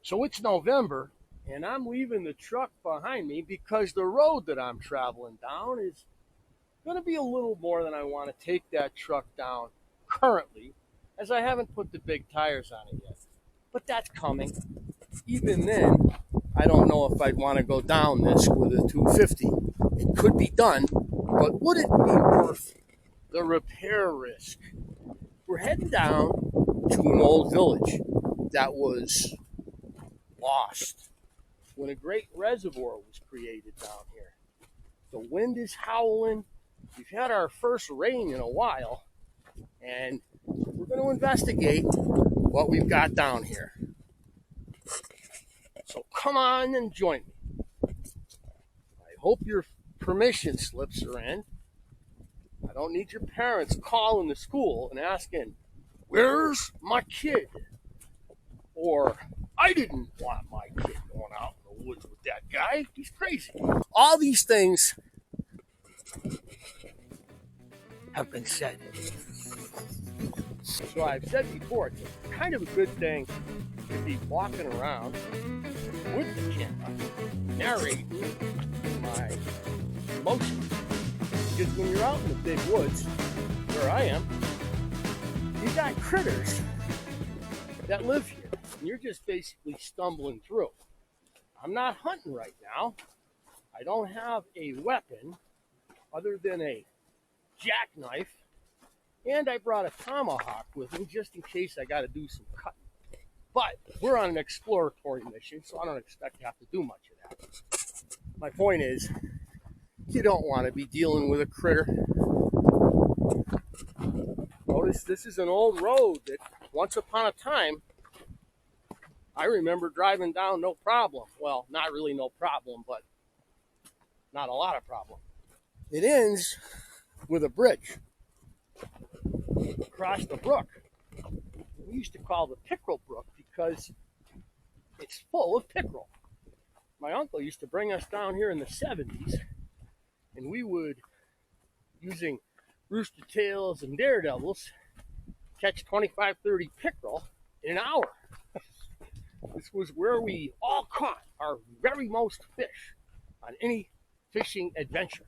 So it's November, and I'm leaving the truck behind me because the road that I'm traveling down is going to be a little more than I want to take that truck down currently, as I haven't put the big tires on it yet. But that's coming. Even then, I don't know if I'd want to go down this with a 250. It could be done, but would it be worth the repair risk? We're heading down to an old village that was lost when a great reservoir was created down here. The wind is howling. We've had our first rain in a while, and we're going to investigate what we've got down here. So come on and join me. I hope your permission slips are in. I don't need your parents calling the school and asking, "Where's my kid?" Or, "I didn't want my kid going out in the woods with that guy. He's crazy." All these things have been said. So I've said before, it's kind of a good thing to be walking around with the camera, narrating my emotions. Because when you're out in the big woods, where I am, you got critters that live here. And you're just basically stumbling through. I'm not hunting right now. I don't have a weapon other than a jackknife, and I brought a tomahawk with me just in case I got to do some cutting. But we're on an exploratory mission, so I don't expect to have to do much of that. My point is, you don't want to be dealing with a critter. Notice this is an old road that once upon a time I remember driving down no problem. Well, not really no problem, but not a lot of problem. It ends with a bridge across the brook. We used to call the Pickerel Brook because it's full of pickerel. My uncle used to bring us down here in the 70s, and we would, using rooster tails and daredevils, catch 25, 30 pickerel in an hour. This was where we all caught our very most fish on any fishing adventure.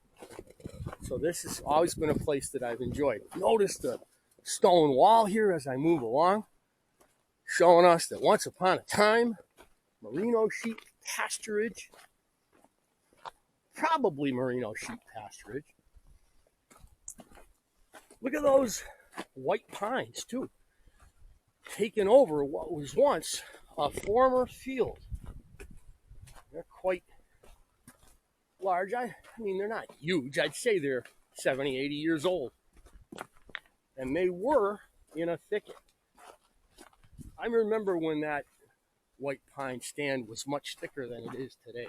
So this has always been a place that I've enjoyed. Notice the stone wall here as I move along, showing us that once upon a time, merino sheep pasturage, probably merino sheep pasturage. Look at those white pines too, taking over what was once a former field. They're quite large. I mean, they're not huge. I'd say they're 70, 80 years old. And they were in a thicket. I remember when that white pine stand was much thicker than it is today.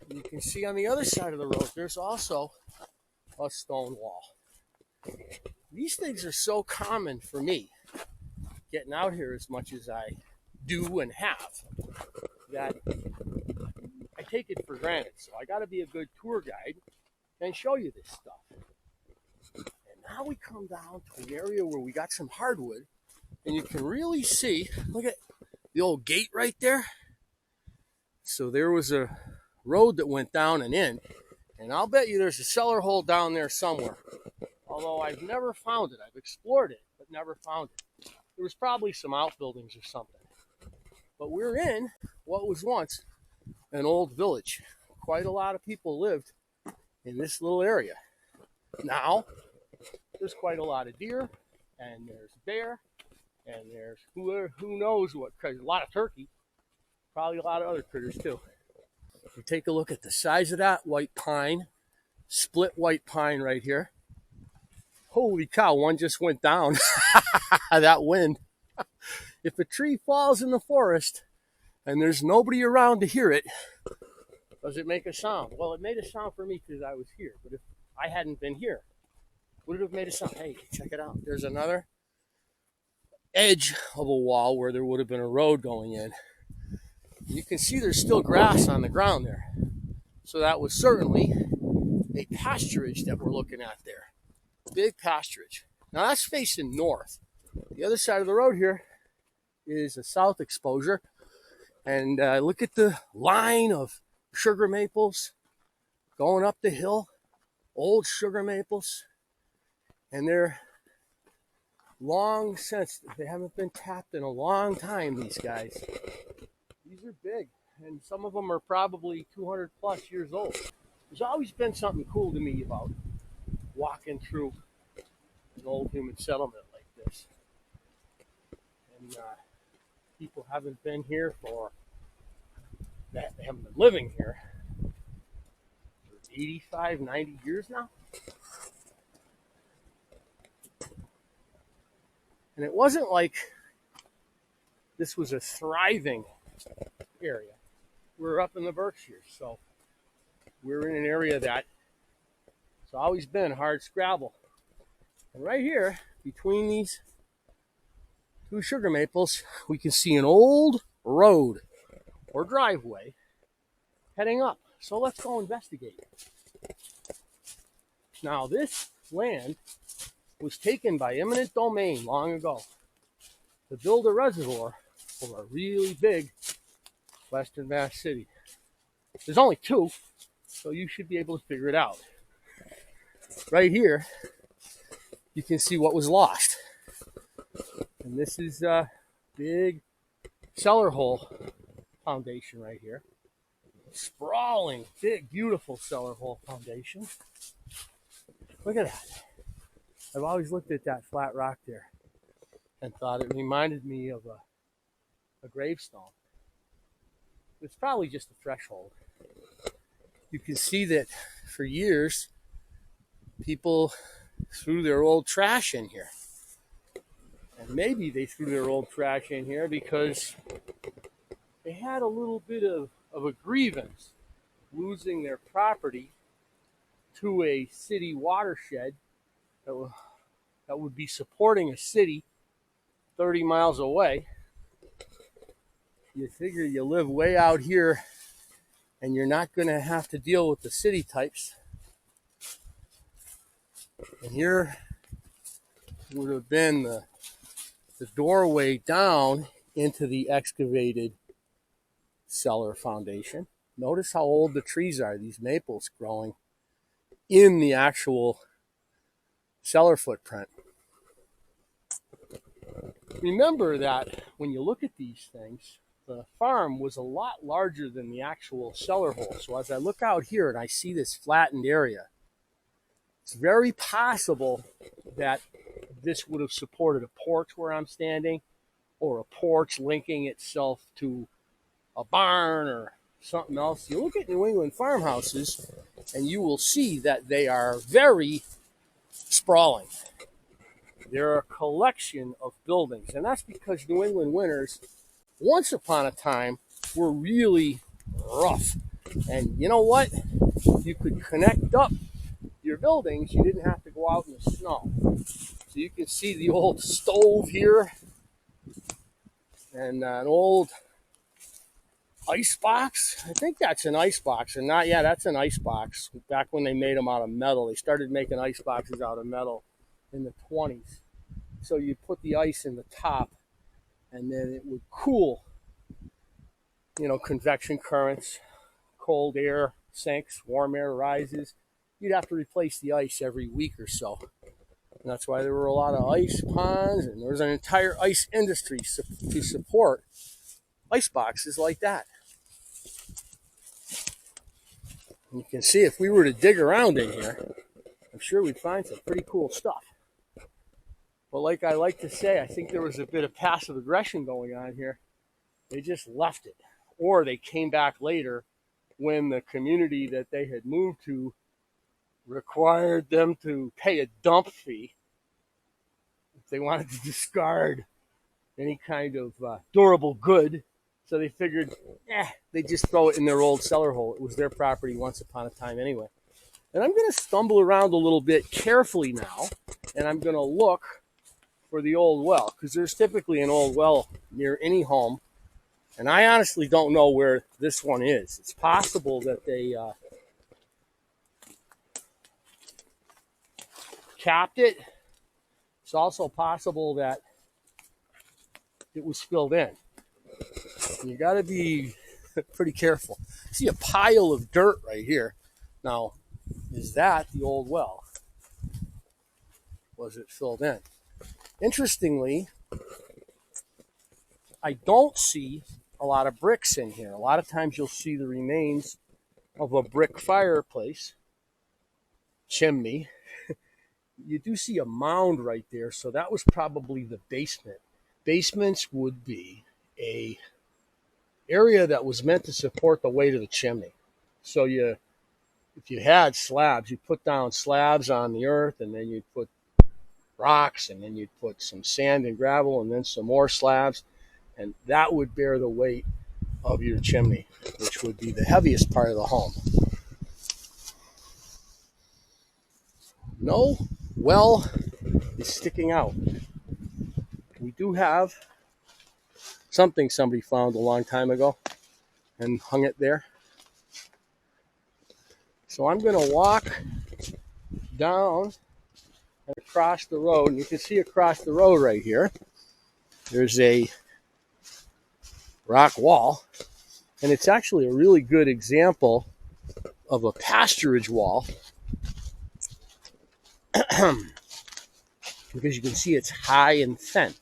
You can see on the other side of the road, there's also a stone wall. These things are so common for me, getting out here as much as I do and have, that I take it for granted. So I got to be a good tour guide and show you this stuff. And now we come down to an area where we got some hardwood, and you can really see, look at the old gate right there. So there was a road that went down and in, and I'll bet you there's a cellar hole down there somewhere. Although I've never found it. I've explored it, but never found it. There was probably some outbuildings or something. But we're in what was once an old village. Quite a lot of people lived in this little area. Now, there's quite a lot of deer, and there's bear, and there's who knows what, a lot of turkey, probably a lot of other critters too. If you take a look at the size of that white pine, split white pine right here. Holy cow, one just went down. That wind. If a tree falls in the forest and there's nobody around to hear it, does it make a sound? Well, it made a sound for me because I was here. But if I hadn't been here, would it have made a sound? Hey, check it out. There's another edge of a wall where there would have been a road going in. You can see there's still grass on the ground there. So that was certainly a pasturage that we're looking at there. Big pasturage. Now that's facing north. The other side of the road here is a south exposure. And look at the line of sugar maples going up the hill, old sugar maples. And they're long since, they haven't been tapped in a long time, these guys. These are big, and some of them are probably 200 plus years old. There's always been something cool to me about walking through an old human settlement like this. And people haven't been here they haven't been living here for 85, 90 years now. And it wasn't like this was a thriving area. We're up in the Berkshire, so we're in an area that it's always been hard scrabble. And right here, between these two sugar maples, we can see an old road or driveway heading up. So let's go investigate. Now, this land was taken by eminent domain long ago to build a reservoir for a really big Western Mass city. There's only two, so you should be able to figure it out. Right here, you can see what was lost. And this is a big cellar hole foundation right here. Sprawling, big, beautiful cellar hole foundation. Look at that. I've always looked at that flat rock there and thought it reminded me of a gravestone. It's probably just a threshold. You can see that for years, people threw their old trash in here. And maybe they threw their old trash in here because they had a little bit of a grievance losing their property to a city watershed that would be supporting a city 30 miles away. You figure you live way out here and you're not going to have to deal with the city types. And here would have been the doorway down into the excavated cellar foundation. Notice how old the trees are, these maples growing in the actual cellar footprint. Remember that when you look at these things, the farm was a lot larger than the actual cellar hole. So as I look out here and I see this flattened area, it's very possible that this would have supported a porch where I'm standing, or a porch linking itself to a barn or something else. You look at New England farmhouses and you will see that they are very sprawling. They're a collection of buildings, and that's because New England winters, once upon a time, were really rough. And you know what? You could connect up your buildings. You didn't have to go out in the snow. So you can see the old stove here and an old ice box. I think that's an ice box, or not. Yeah, that's an ice box. Back when they made them out of metal, they started making ice boxes out of metal in the 20s. So you put the ice in the top, and then it would cool. You know, convection currents, cold air sinks, warm air rises. You'd have to replace the ice every week or so. And that's why there were a lot of ice ponds, and there was an entire ice industry to support ice boxes like that. And you can see if we were to dig around in here, I'm sure we'd find some pretty cool stuff. But like I like to say, I think there was a bit of passive aggression going on here. They just left it. Or they came back later when the community that they had moved to required them to pay a dump fee if they wanted to discard any kind of durable good. So they figured, they'd just throw it in their old cellar hole. It was their property once upon a time anyway. And I'm going to stumble around a little bit carefully now, and I'm going to look for the old well, because there's typically an old well near any home. And I honestly don't know where this one is. It's possible that they capped it. It's also possible that it was filled in. You got to be pretty careful. See a pile of dirt right here. Now, is that the old well? Was it filled in? Interestingly, I don't see a lot of bricks in here. A lot of times you'll see the remains of a brick fireplace, chimney. You do see a mound right there, so that was probably the basement. Basements would be a area that was meant to support the weight of the chimney. So if you had slabs, you put down slabs on the earth, and then you'd put rocks, and then you'd put some sand and gravel, and then some more slabs, and that would bear the weight of your chimney, which would be the heaviest part of the home. No well is sticking out. We do have something somebody found a long time ago and hung it there. So I'm going to walk down and across the road, and you can see across the road right here, there's a rock wall, and it's actually a really good example of a pasturage wall because you can see it's high and thin.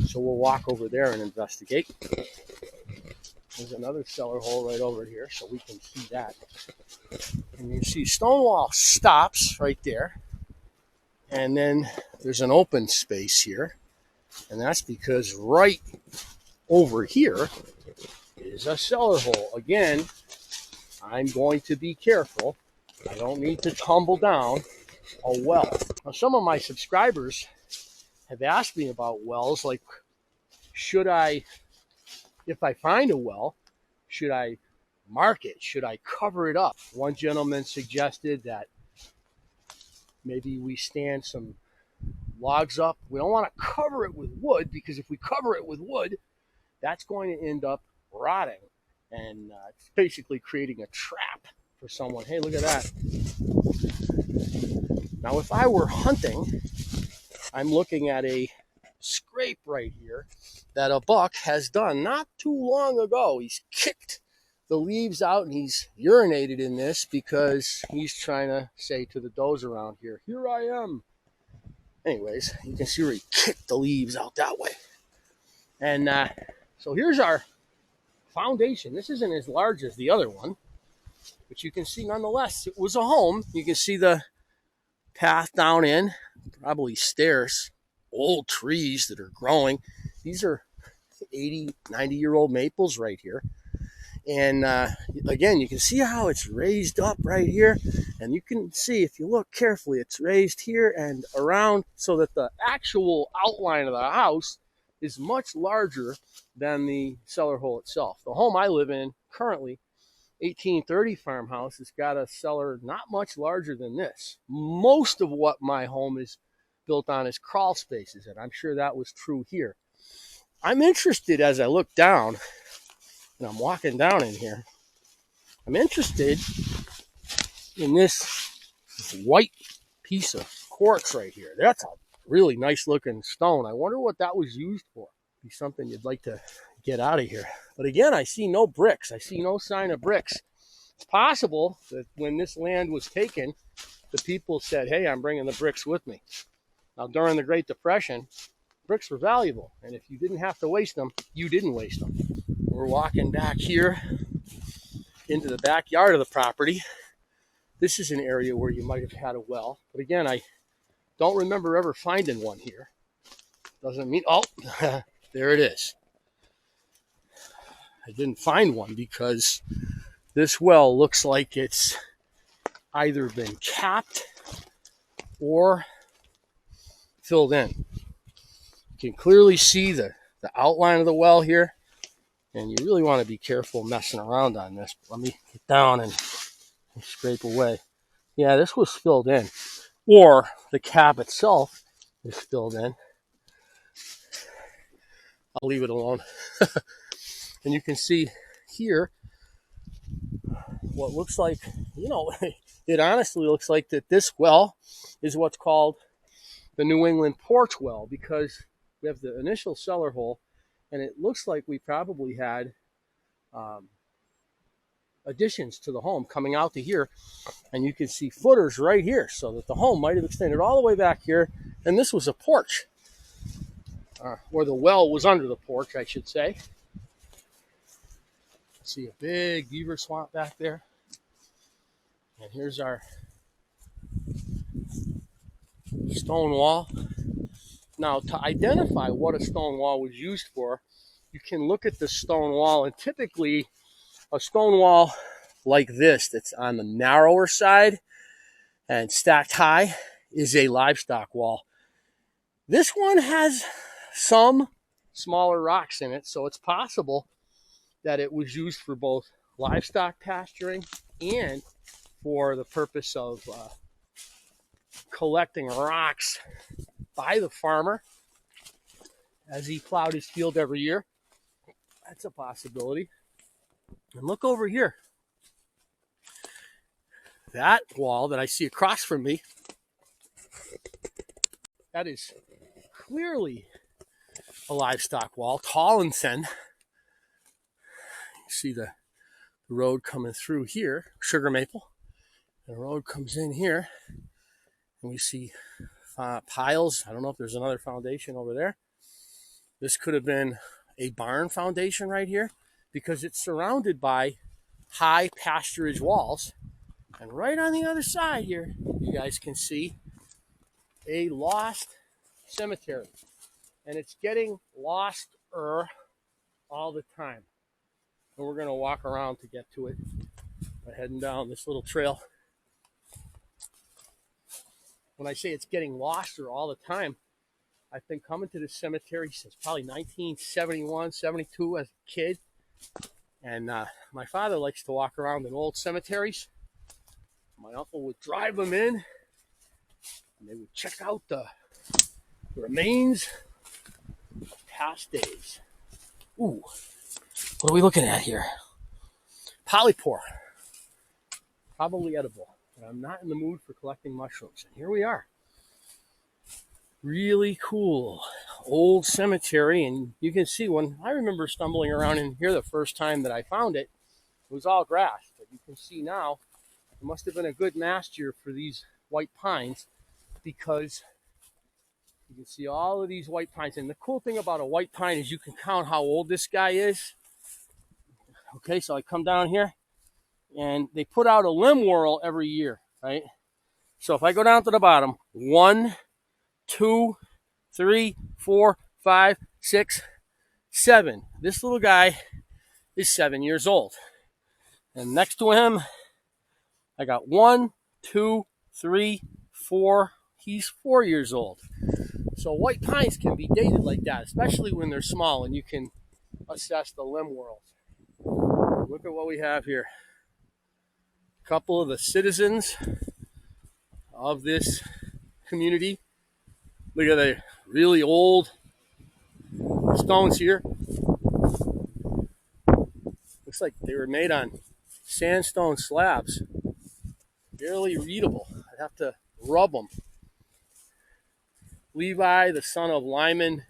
So we'll walk over there and investigate. There's another cellar hole right over here, so we can see that. And you see stone wall stops right there. And then there's an open space here. And that's because right over here is a cellar hole. Again, I'm going to be careful. I don't need to tumble down a well. Now, some of my subscribers have asked me about wells, like, should I, if I find a well, should I mark it? Should I cover it up? One gentleman suggested that maybe we stand some logs up. We don't want to cover it with wood, because if we cover it with wood, that's going to end up rotting. And it's basically creating a trap for someone. Hey, look at that. Now, if I were hunting, I'm looking at a scrape right here that a buck has done not too long ago. He's kicked the leaves out and he's urinated in this because he's trying to say to the does around here, here I am. Anyways, you can see where he kicked the leaves out that way. And so here's our foundation. This isn't as large as the other one, but you can see nonetheless it was a home. You can see the path down in, probably stairs, old trees that are growing. These are 80, 90-year-old maples right here. And again, you can see how it's raised up right here. And you can see, if you look carefully, it's raised here and around so that the actual outline of the house is much larger than the cellar hole itself. The home I live in currently, 1830 farmhouse, has got a cellar not much larger than this. Most of what my home is built on is crawl spaces, and I'm sure that was true here. I'm interested, as I look down, and I'm walking down in here, I'm interested in this white piece of quartz right here. That's a really nice looking stone. I wonder what that was used for. Be something you'd like to get out of here. But again, I see no bricks. I see no sign of bricks. It's possible that when this land was taken, the people said, hey, I'm bringing the bricks with me. Now, during the Great Depression, bricks were valuable. And if you didn't have to waste them, you didn't waste them. We're walking back here into the backyard of the property. This is an area where you might have had a well. But again, I don't remember ever finding one here. Doesn't mean, oh, there it is. I didn't find one because this well looks like it's either been capped or filled in. You can clearly see the outline of the well here, and you really want to be careful messing around on this. Let me get down and scrape away. Yeah, this was filled in, or the cap itself is filled in. I'll leave it alone. And you can see here what looks like, it honestly looks like that this well is what's called the New England porch well, because we have the initial cellar hole, And it looks like we probably had additions to the home coming out to here. And you can see footers right here, so that the home might have extended all the way back here. And this was a porch, or the well was under the porch, I should say. See a big beaver swamp back there. And here's our stone wall. Now, to identify what a stone wall was used for, you can look at the stone wall, and typically a stone wall like this that's on the narrower side and stacked high is a livestock wall. This one has some smaller rocks in it, so it's possible that it was used for both livestock pasturing and for the purpose of collecting rocks by the farmer as he plowed his field every year. That's a possibility. And look over here. That wall that I see across from me, that is clearly a livestock wall, tall and thin. You see the road coming through here, sugar maple. The road comes in here, and we see piles. I don't know if there's another foundation over there. This could have been a barn foundation right here, because it's surrounded by high pasturage walls. And right on the other side here, you guys can see a lost cemetery. And it's getting lost-er all the time. And we're going to walk around to get to it by heading down this little trail. When I say it's getting lost-er all the time, I've been coming to this cemetery since probably 1971, 72 as a kid. And my father likes to walk around in old cemeteries. My uncle would drive them in, and they would check out the remains of past days. Ooh, what are we looking at here? Polypore. Probably edible. But I'm not in the mood for collecting mushrooms. And here we are. Really cool old cemetery. And you can see, when I remember stumbling around in here the first time that I found it, it was all grass. But you can see now, it must have been a good mast year for these white pines, because you can see all of these white pines. And the cool thing about a white pine is you can count how old this guy is. Okay, so I come down here, and they put out a limb whorl every year, right? So if I go down to the bottom, 1, 2, 3, 4, 5, 6, 7. This little guy is 7 years old. And next to him, I got 1, 2, 3, 4. He's 4 years old. So white pines can be dated like that, especially when they're small and you can assess the limb whorls. Look at what we have here. A couple of the citizens of this community. Look at the really old stones here. Looks like they were made on sandstone slabs. Barely readable. I'd have to rub them. Levi, the son of Lyman.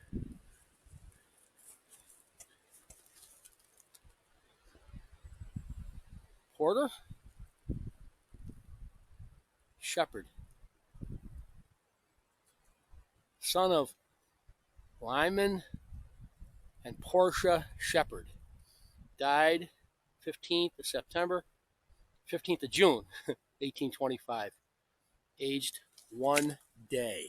Porter? Shepherd. Son of Lyman and Portia Shepherd. Died 15th of September, 15th of June, 1825. Aged 1 day.